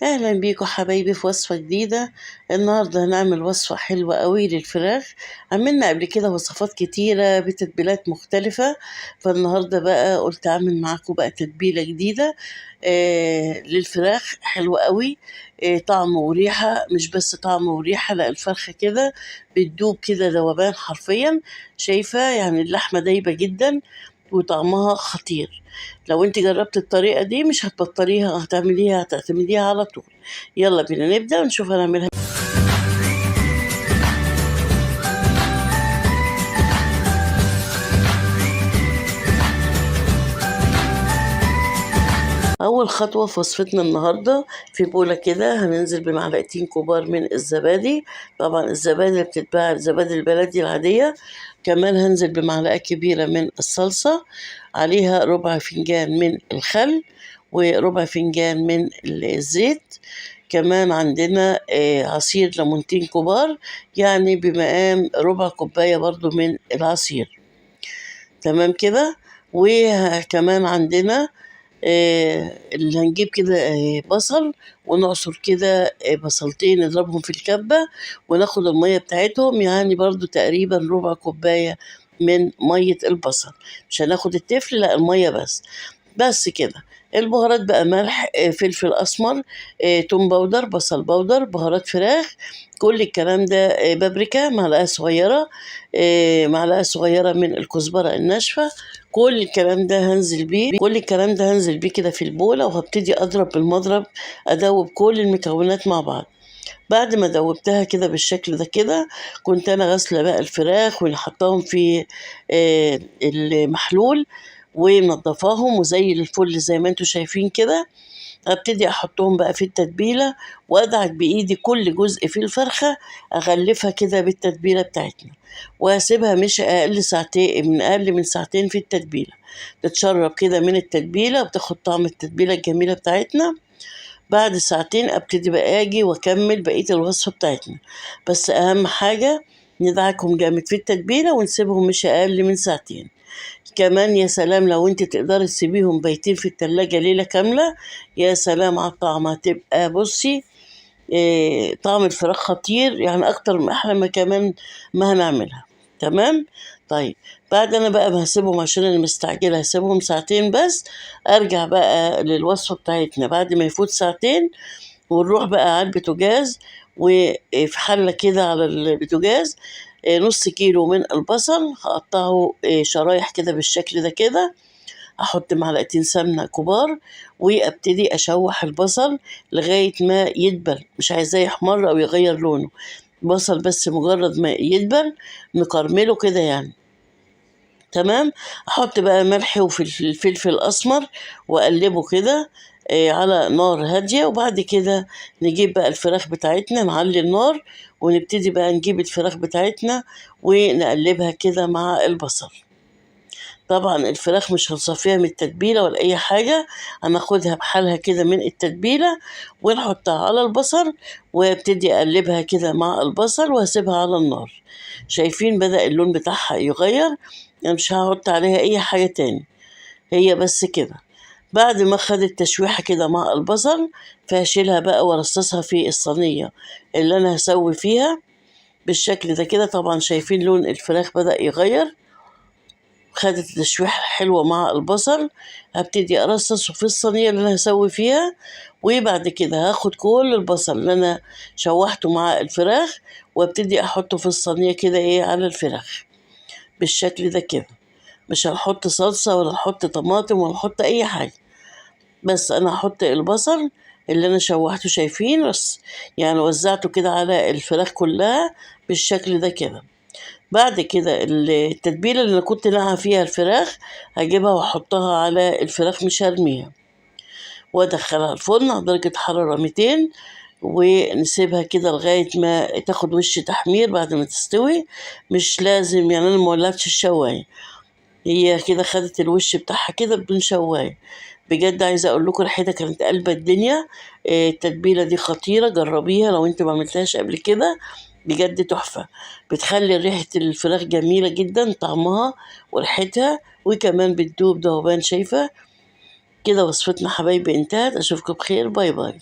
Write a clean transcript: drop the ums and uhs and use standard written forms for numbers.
أهلا بيكم حبايبي في وصفة جديدة. النهاردة هنعمل وصفة حلوة قوي للفراخ. عملنا قبل كده وصفات كتيرة بتتبيلات مختلفة، فالنهاردة بقى قلت أعمل معاكم بقى تتبيلة جديدة للفراخ حلوة قوي. طعم وريحة، مش بس طعم وريحة، لا الفرخة كده بتدوب كده ذوبان حرفيا. شايفة يعني اللحمة دايبة جدا وطعمها خطير. لو انت جربت الطريقة دي مش هتبطليها، هتعتمديها على طول. يلا بينا نبدأ ونشوف هنعملها. أول خطوة في وصفتنا النهاردة، في بولة كده هننزل بمعلقتين كبار من الزبادي. طبعا الزبادي اللي بتتباع الزبادي البلدي العادية. كمان هنزل بمعلقة كبيرة من الصلصة، عليها ربع فنجان من الخل وربع فنجان من الزيت. كمان عندنا عصير ليمونتين كبار، يعني بمقام ربع كوباية برضو من العصير. تمام كده. وكمان عندنا اللي هنجيب كده بصل، ونعصر كده بصلتين نضربهم في الكبة وناخد المية بتاعتهم، يعني برضو تقريبا ربع كوباية من مية البصل. مش هناخد التفل، لا المية بس كده. البهارات بقى ملح، فلفل اسمر، توم باودر، بصل باودر، بهارات فراخ، كل الكلام ده، بابريكا معلقه صغيره، معلقه صغيره من الكزبره الناشفه. كل الكلام ده هنزل بيه كده في البوله، وهبتدي اضرب بالمضرب، ادوب كل المكونات مع بعض. بعد ما دوبتها كده بالشكل ده كده، كنت انا غاسله بقى الفراخ وحطاهم في المحلول ومنضفاهم وزي الفل زي ما انتم شايفين كده. ابتدي احطهم بقى في التتبيله، وادعك بايدي كل جزء في الفرخه، اغلفها كده بالتتبيله بتاعتنا، واسيبها مش اقل من ساعتين في التتبيله، تتشرب كده من التتبيله وتاخد طعم التتبيله الجميله بتاعتنا. بعد ساعتين ابتدي بقى اجي واكمل بقيه الوصفه بتاعتنا. بس اهم حاجه ندعكهم جامد في التتبيله ونسيبهم مش اقل من ساعتين. كمان يا سلام لو انت تقدري تسيبيهم بايتين في التلاجة ليلة كاملة، يا سلام على الطعم. هتبقى بصي طعم الفراخ خطير، يعني اكتر من احلى ما كمان ما هنعملها. تمام. طيب، بعد انا بقى ما هسيبهم عشان انا مستعجله، هسيبهم ساعتين بس. ارجع بقى للوصفه بتاعتنا بعد ما يفوت ساعتين، ونروح بقى على البوتاجاز. وفي حلة كده على البوتاجاز نص كيلو من البصل، هقطعه شرايح كده بالشكل ده كده. احط معلقتين سمنة كبار، وابتدي اشوح البصل لغاية ما يدبل، مش عايزاه يحمر او يغير لونه. بصل بس مجرد ما يدبل نكرمله كده يعني. تمام. احط بقى ملح وفلفل اسمر واقلبه كده على نار هادية. وبعد كده نجيب بقى الفراخ بتاعتنا، نعلي النار ونبتدي بقى نجيب الفراخ بتاعتنا ونقلبها كده مع البصل. طبعا الفراخ مش هنصفيها من التتبيلة ولا أي حاجة، هناخدها بحالها كده من التتبيلة ونحطها على البصل، وابتدي أقلبها كده مع البصل وهسيبها على النار. شايفين بدأ اللون بتاعها يغير؟ أنا مش هحط عليها أي حاجة تاني، هي بس كده. بعد ما خدت تشويحة كده مع البصل، فهشيلها بقى وارصصها في الصينية اللي أنا هسوي فيها بالشكل ده كده. طبعا شايفين لون الفراخ بدأ يغير، خدت تشويحة حلوة مع البصل. هبتدي أرصصه في الصينية اللي أنا هسوي فيها، وبعد كده هاخد كل البصل اللي أنا شوحته مع الفراخ وابتدي أحطه في الصينية كده على الفراخ بالشكل ده كده. مش هنحط صلصة ولا نحط طماطم ولا نحط أي حاجة، بس أنا هحط البصل اللي أنا شوحته. شايفين بس يعني وزعته كده على الفراخ كلها بالشكل ده كده. بعد كده التتبيلة اللي أنا كنت ناقعة فيها الفراخ هجيبها وأحطها على الفراخ، مش هرميها، وأدخلها الفرن على درجة حرارة 200، ونسيبها كده لغاية ما تاخد وش تحمير. بعد ما تستوي مش لازم، يعني أنا مولعتش الشواية، هي كده خدت الوش بتاعها كده بدون شواية. بجد عايزة أقول لكم ريحتها كانت قلبة الدنيا. التتبيلة دي خطيرة، جربيها لو أنت ما عملتهاش قبل كده، بجد تحفة. بتخلي ريحة الفراخ جميلة جدا، طعمها وريحتها، وكمان بتدوب ذوبان. شايفة كده وصفتنا حبايبي انتهت. أشوفكم بخير، باي باي.